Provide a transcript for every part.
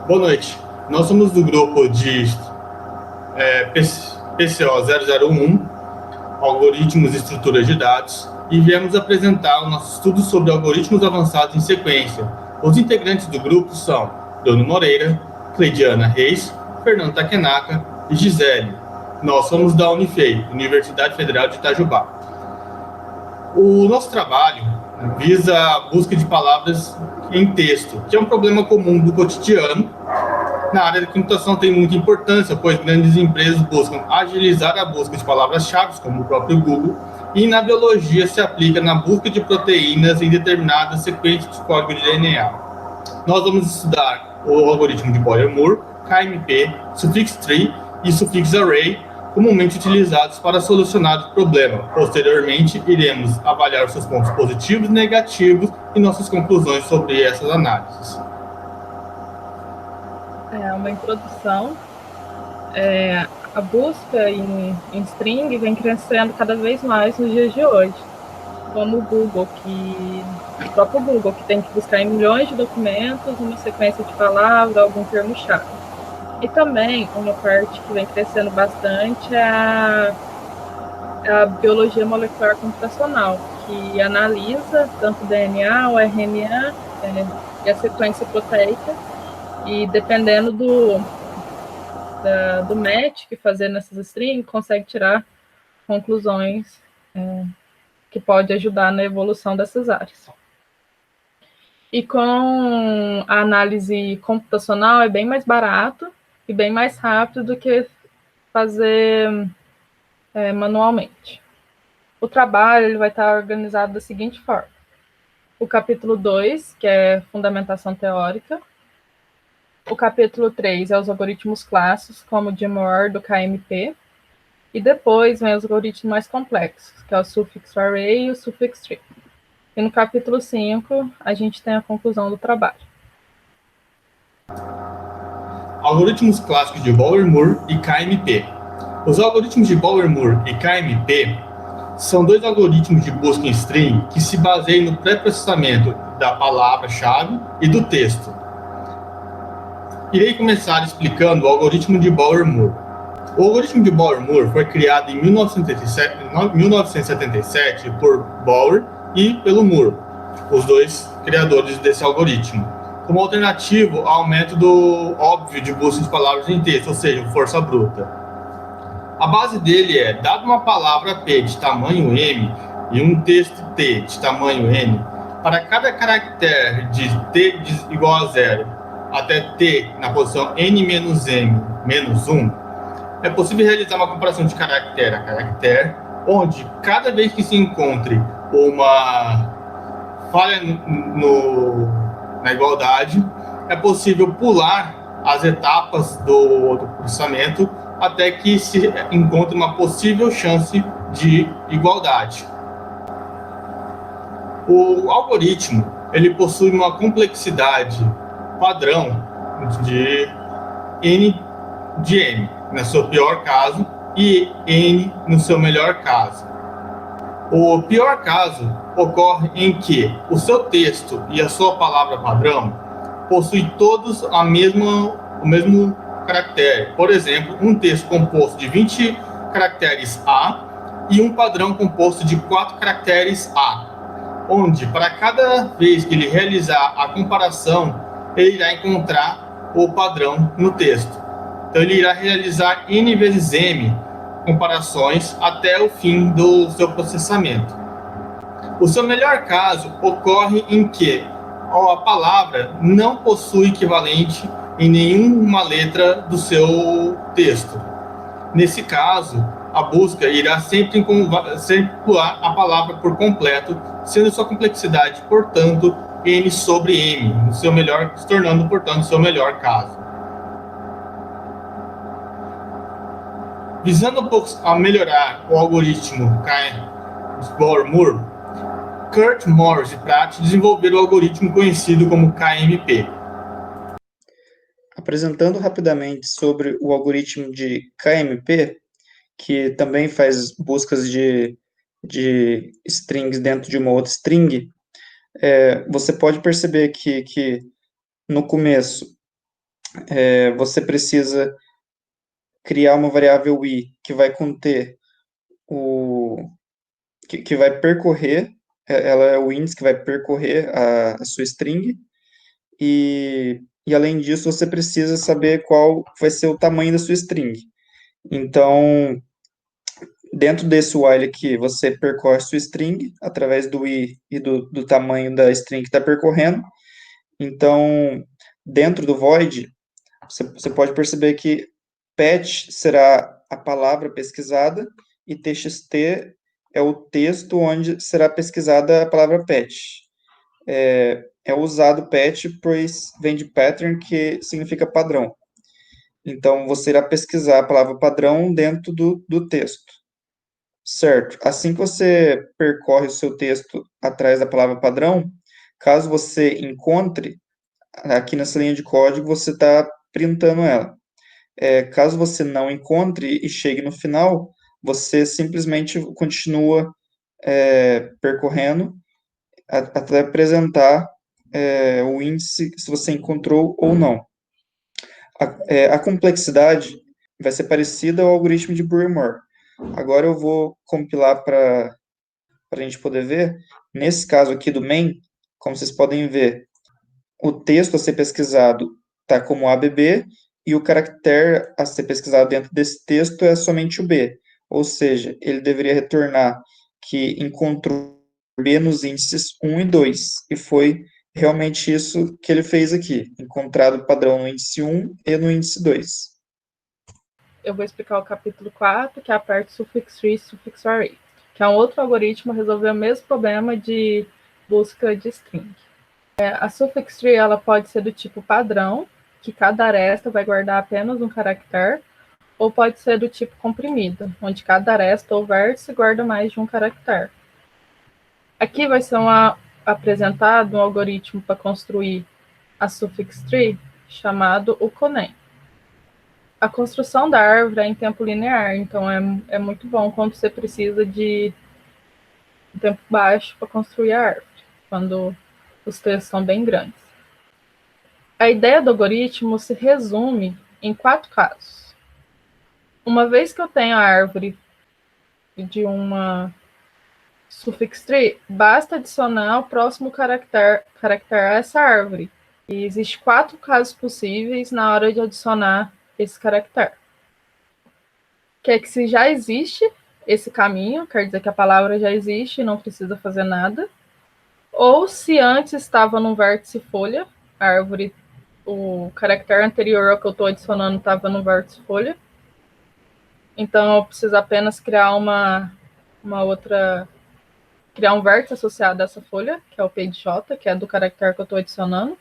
Boa noite. Nós somos do grupo de PCO001, Algoritmos e Estruturas de Dados, e viemos apresentar o nosso estudo sobre algoritmos avançados em sequência. Os integrantes do grupo são Bruno Moreira, Cleidiana Reis, Fernando Takenaka e Gisele. Nós somos da Unifei, Universidade Federal de Itajubá. O nosso trabalho visa a busca de palavras em texto, que é um problema comum do cotidiano. Na área da computação tem muita importância, pois grandes empresas buscam agilizar a busca de palavras-chave, como o próprio Google, e na biologia se aplica na busca de proteínas em determinadas sequências de código de DNA. Nós vamos estudar o algoritmo de Boyer-Moore, KMP, suffix tree e suffix array, comumente utilizados para solucionar o problema. Posteriormente, iremos avaliar os seus pontos positivos e negativos e nossas conclusões sobre essas análises. Uma introdução. A busca em string vem crescendo cada vez mais nos dias de hoje, como o próprio Google, que tem que buscar em milhões de documentos uma sequência de palavras, algum termo-chave. E também uma parte que vem crescendo bastante é a biologia molecular computacional, que analisa tanto o DNA, o RNA e a sequência proteica, e dependendo do match que fazer nessas strings, consegue tirar conclusões que pode ajudar na evolução dessas áreas. E com a análise computacional é bem mais barato e bem mais rápido do que fazer manualmente. O trabalho ele vai estar organizado da seguinte forma. O capítulo 2, que é fundamentação teórica. O capítulo 3 é os algoritmos clássicos, como o de Moore do KMP. E depois vem os algoritmos mais complexos, que é o suffix array e o suffix tree. E no capítulo 5, a gente tem a conclusão do trabalho. Algoritmos clássicos de Boyer-Moore e KMP. Os algoritmos de Boyer-Moore e KMP são dois algoritmos de busca em string que se baseiam no pré-processamento da palavra-chave e do texto. Irei começar explicando o algoritmo de Boyer-Moore. O algoritmo de Boyer-Moore foi criado em 1977 por Boyer e pelo Moore, os dois criadores desse algoritmo, como alternativo ao método óbvio de busca de palavras em texto, ou seja, força bruta. A base dele é, dado uma palavra P de tamanho M e um texto T de tamanho N, para cada caractere de T igual a 0 até T na posição N menos M menos 1, é possível realizar uma comparação de caractere a caractere, onde cada vez que se encontre uma falha na igualdade, é possível pular as etapas do processamento até que se encontre uma possível chance de igualdade. O algoritmo ele possui uma complexidade padrão de N de M, no seu pior caso, e N no seu melhor caso. O pior caso ocorre em que o seu texto e a sua palavra padrão possuem todos o mesmo caractere. Por exemplo, um texto composto de 20 caracteres A e um padrão composto de 4 caracteres A, onde para cada vez que ele realizar a comparação, ele irá encontrar o padrão no texto. Então ele irá realizar N vezes M comparações até o fim do seu processamento. O seu melhor caso ocorre em que a palavra não possui equivalente em nenhuma letra do seu texto. Nesse caso, a busca irá sempre pular a palavra por completo, sendo sua complexidade, portanto, N sobre M, se tornando, portanto, seu melhor caso. Visando um pouco a melhorar o algoritmo de Boyer-Moore, Kurt, Morris e Pratt desenvolveram o algoritmo conhecido como KMP. Apresentando rapidamente sobre o algoritmo de KMP, que também faz buscas de strings dentro de uma outra string, você pode perceber que no começo você precisa criar uma variável i que vai conter que vai percorrer, ela é o índice que vai percorrer a sua string, e além disso você precisa saber qual vai ser o tamanho da sua string. Então, dentro desse while aqui, você percorre sua string através do i e do tamanho da string que está percorrendo. Então, dentro do void, você pode perceber que patch será a palavra pesquisada e txt é o texto onde será pesquisada a palavra patch. É usado patch, pois vem de pattern, que significa padrão. Então, você irá pesquisar a palavra padrão dentro do texto. Certo. Assim que você percorre o seu texto atrás da palavra padrão, caso você encontre, aqui nessa linha de código, você está printando ela. Caso você não encontre e chegue no final, você simplesmente continua percorrendo até apresentar o índice, se você encontrou ou não. A complexidade vai ser parecida ao algoritmo de Burr-Moore. Agora eu vou compilar para a gente poder ver. Nesse caso aqui do main, como vocês podem ver, o texto a ser pesquisado está como ABB e o caractere a ser pesquisado dentro desse texto é somente o B. Ou seja, ele deveria retornar que encontrou B nos índices 1 e 2. E foi realmente isso que ele fez aqui. Encontrado o padrão no índice 1 e no índice 2. Eu vou explicar o capítulo 4, que é a parte suffix tree e suffix array, que é um outro algoritmo resolver o mesmo problema de busca de string. A suffix tree ela pode ser do tipo padrão, que cada aresta vai guardar apenas um caractere, ou pode ser do tipo comprimido, onde cada aresta ou vértice guarda mais de um caractere. Aqui vai ser apresentado um algoritmo para construir a suffix tree, chamado o conem. A construção da árvore é em tempo linear, então é muito bom quando você precisa de tempo baixo para construir a árvore, quando os textos são bem grandes. A ideia do algoritmo se resume em 4 casos. Uma vez que eu tenho a árvore de uma suffix tree, basta adicionar o próximo caractere a essa árvore. E existem 4 casos possíveis na hora de adicionar esse caractere. Que é que se já existe esse caminho, quer dizer que a palavra já existe e não precisa fazer nada. Ou se antes estava no vértice folha, a árvore, o caractere anterior ao que eu estou adicionando estava no vértice folha. Então eu preciso apenas criar criar um vértice associado a essa folha, que é o PJ, que é do caractere que eu estou adicionando.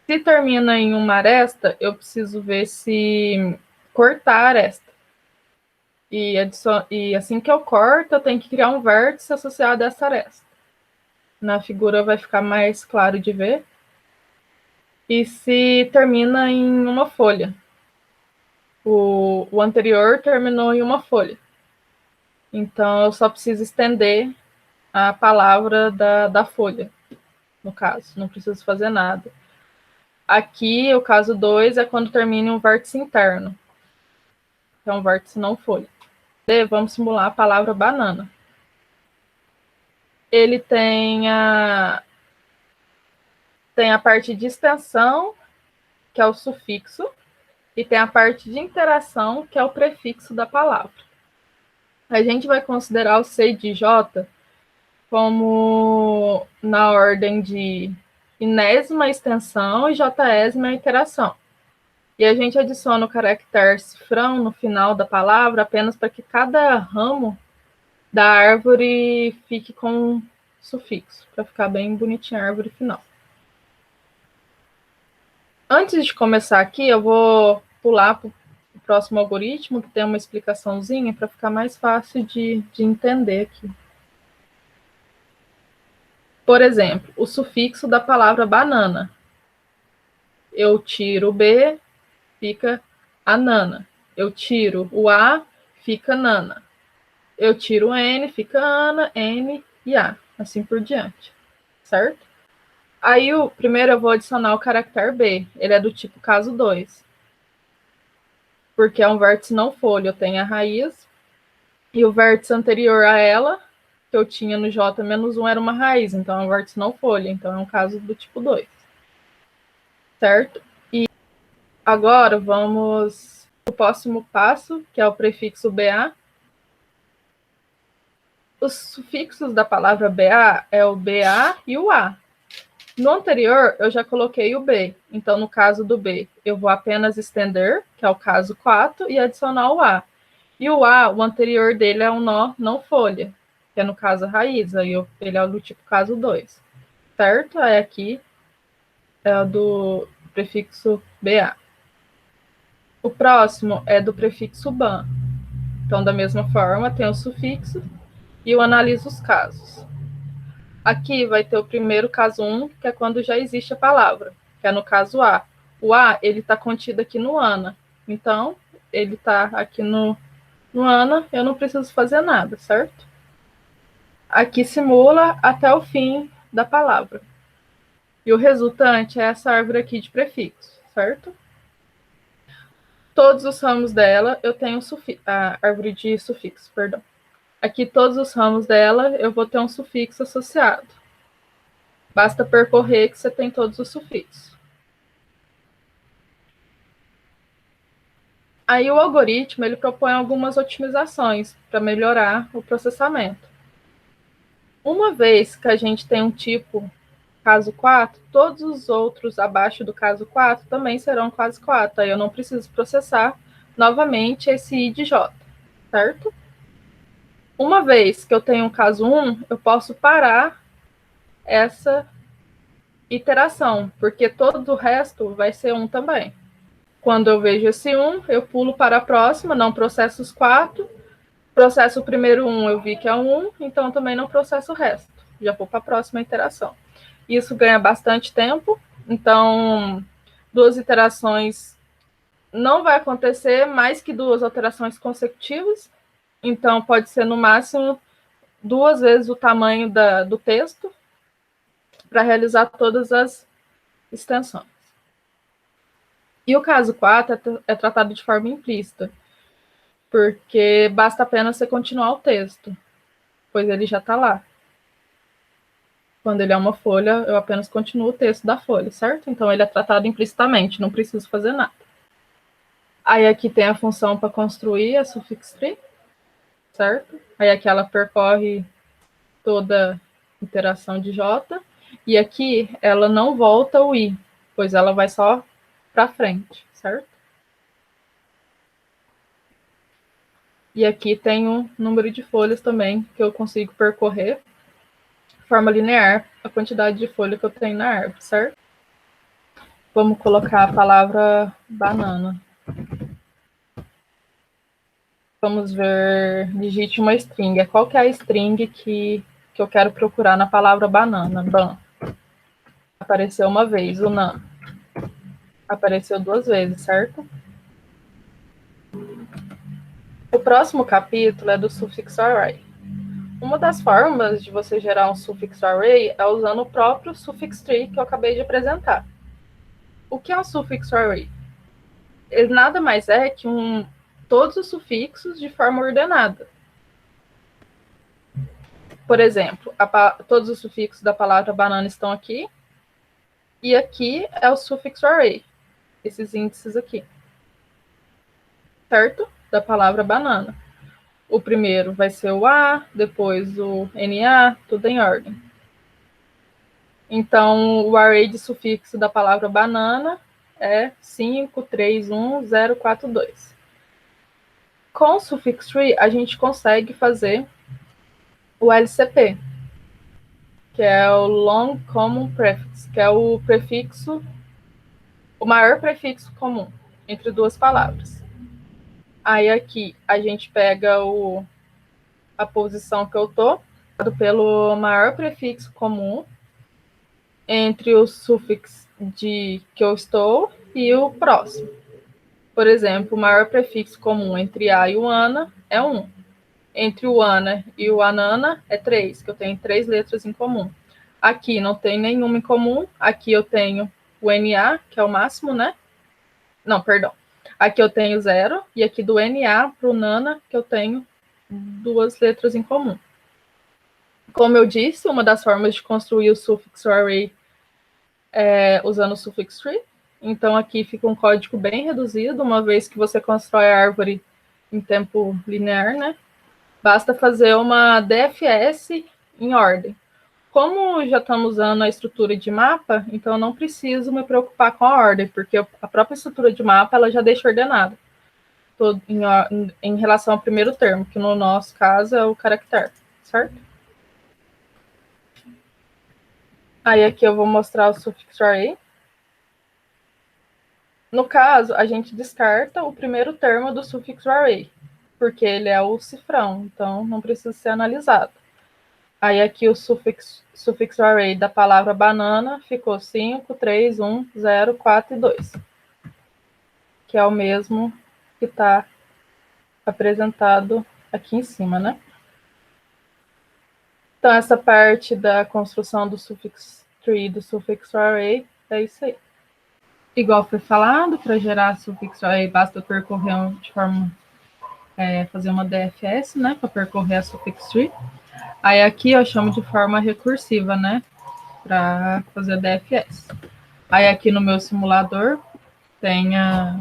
Se termina em uma aresta, eu preciso ver se cortar a aresta. E assim que eu corto, eu tenho que criar um vértice associado a essa aresta. Na figura vai ficar mais claro de ver. E se termina em uma folha. O anterior terminou em uma folha. Então, eu só preciso estender a palavra da folha, no caso. Não preciso fazer nada. Aqui, o caso 2 é quando termina um vértice interno. Que é um vértice não folha. Vamos simular a palavra banana. Ele tem a parte de extensão, que é o sufixo, e tem a parte de interação, que é o prefixo da palavra. A gente vai considerar o C de J como na ordem de inésima extensão e jésima interação. E a gente adiciona o caractere cifrão no final da palavra apenas para que cada ramo da árvore fique com sufixo, para ficar bem bonitinha a árvore final. Antes de começar aqui, eu vou pular para o próximo algoritmo, que tem uma explicaçãozinha para ficar mais fácil de entender aqui. Por exemplo, o sufixo da palavra banana. Eu tiro o B, fica anana. Eu tiro o A, fica nana. Eu tiro o N, fica ana, N e A. Assim por diante. Certo? Aí, primeiro eu vou adicionar o caractere B. Ele é do tipo caso 2. Porque é um vértice não folha. Eu tenho a raiz. E o vértice anterior a ela, que eu tinha no J-1, era uma raiz. Então, é um vértice não folha. Então, é um caso do tipo 2. Certo? E agora, vamos para o próximo passo, que é o prefixo BA. Os sufixos da palavra BA é o BA e o A. No anterior, eu já coloquei o B. Então, no caso do B, eu vou apenas estender, que é o caso 4, e adicionar o A. E o A, o anterior dele é um nó não folha, que é no caso a raiz. Aí ele é do tipo caso 2. Certo? Aí aqui é o do prefixo BA. O próximo é do prefixo BAN. Então, da mesma forma, tem o sufixo e eu analiso os casos. Aqui vai ter o primeiro caso 1, que é quando já existe a palavra, que é no caso A. O A, ele está contido aqui no ANA. Então, ele está aqui no ANA, eu não preciso fazer nada, certo? Aqui simula até o fim da palavra. E o resultante é essa árvore aqui de prefixo, certo? Todos os ramos dela, eu tenho a árvore de sufixo, perdão. Aqui, todos os ramos dela, eu vou ter um sufixo associado. Basta percorrer que você tem todos os sufixos. Aí o algoritmo ele propõe algumas otimizações para melhorar o processamento. Uma vez que a gente tem um tipo caso 4, todos os outros abaixo do caso 4 também serão caso 4. Aí eu não preciso processar novamente esse I de J, certo? Uma vez que eu tenho um caso 1, eu posso parar essa iteração, porque todo o resto vai ser 1 também. Quando eu vejo esse 1, eu pulo para a próxima, não processo os 4. Processo o primeiro 1, eu vi que é 1, então também não processo o resto. Já vou para a próxima iteração. Isso ganha bastante tempo, então 2 iterações não vai acontecer mais que 2 alterações consecutivas, então pode ser no máximo 2 vezes o tamanho do texto para realizar todas as extensões. E o caso 4 é tratado de forma implícita, porque basta apenas você continuar o texto, pois ele já está lá. Quando ele é uma folha, eu apenas continuo o texto da folha, certo? Então, ele é tratado implicitamente, não preciso fazer nada. Aí, aqui tem a função para construir a suffix tree, certo? Aí, aqui ela percorre toda a iteração de J. E aqui, ela não volta o I, pois ela vai só para frente, certo? E aqui tem o número de folhas também, que eu consigo percorrer de forma linear a quantidade de folha que eu tenho na árvore, certo? Vamos colocar a palavra banana. Vamos ver, digite uma string. Qual que é a string que eu quero procurar na palavra banana? Ban. Apareceu uma vez, o nan. Apareceu 2 vezes, certo? O próximo capítulo é do suffix array. Uma das formas de você gerar um suffix array é usando o próprio suffix tree que eu acabei de apresentar. O que é um suffix array? Ele nada mais é que todos os sufixos de forma ordenada. Por exemplo, todos os sufixos da palavra banana estão aqui, e aqui é o suffix array, esses índices aqui, certo? Da palavra banana. O primeiro vai ser o A, depois o NA, tudo em ordem. Então, o array de sufixo da palavra banana é 5311042. Com o suffix tree, a gente consegue fazer o LCP, que é o Long Common Prefix, que é o prefixo, o maior prefixo comum entre 2 palavras. Aí aqui a gente pega a posição que eu estou, pelo maior prefixo comum entre o sufixo que eu estou e o próximo. Por exemplo, o maior prefixo comum entre a e o ana é 1. Entre o ana e o anana é 3, que eu tenho 3 letras em comum. Aqui não tem nenhuma em comum. Aqui eu tenho o NA, que é o máximo, né? Não, perdão. Aqui eu tenho 0, e aqui do NA para o NaNA, que eu tenho 2 letras em comum. Como eu disse, uma das formas de construir o suffix array é usando o suffix tree. Então, aqui fica um código bem reduzido, uma vez que você constrói a árvore em tempo linear, né? Basta fazer uma DFS em ordem. Como já estamos usando a estrutura de mapa, então eu não preciso me preocupar com a ordem, porque a própria estrutura de mapa ela já deixa ordenada em relação ao primeiro termo, que no nosso caso é o caractere, certo? Aí aqui eu vou mostrar o suffix array. No caso, a gente descarta o primeiro termo do suffix array, porque ele é o cifrão, então não precisa ser analisado. Aí aqui o suffix array da palavra banana ficou 5, 3, 1, 0, 4 e 2, que é o mesmo que está apresentado aqui em cima, né? Então, essa parte da construção do suffix tree e do suffix array é isso aí. Igual foi falado, para gerar suffix array basta percorrer de forma fazer uma DFS, né, para percorrer a suffix tree. Aí aqui eu chamo de forma recursiva, né, para fazer a DFS. Aí aqui no meu simulador tem a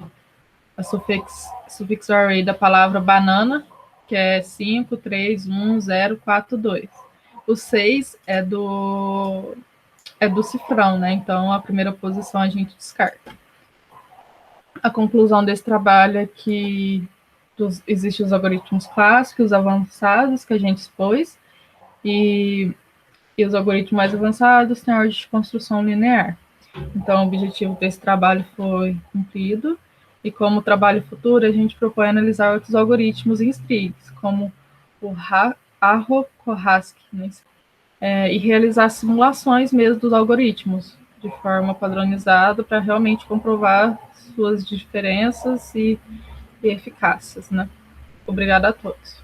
suffix array da palavra banana, que é 5, 3, 1, 0, 4, 2. O 6 é do cifrão, né? Então, a primeira posição a gente descarta. A conclusão desse trabalho é que existem os algoritmos clássicos, avançados, que a gente expôs, e os algoritmos mais avançados têm a ordem de construção linear. Então, o objetivo desse trabalho foi cumprido, e como trabalho futuro, a gente propõe analisar outros algoritmos em strings, como o Arro-Kohaski, né? E realizar simulações mesmo dos algoritmos, de forma padronizada, para realmente comprovar suas diferenças e eficácias, né? Obrigada a todos.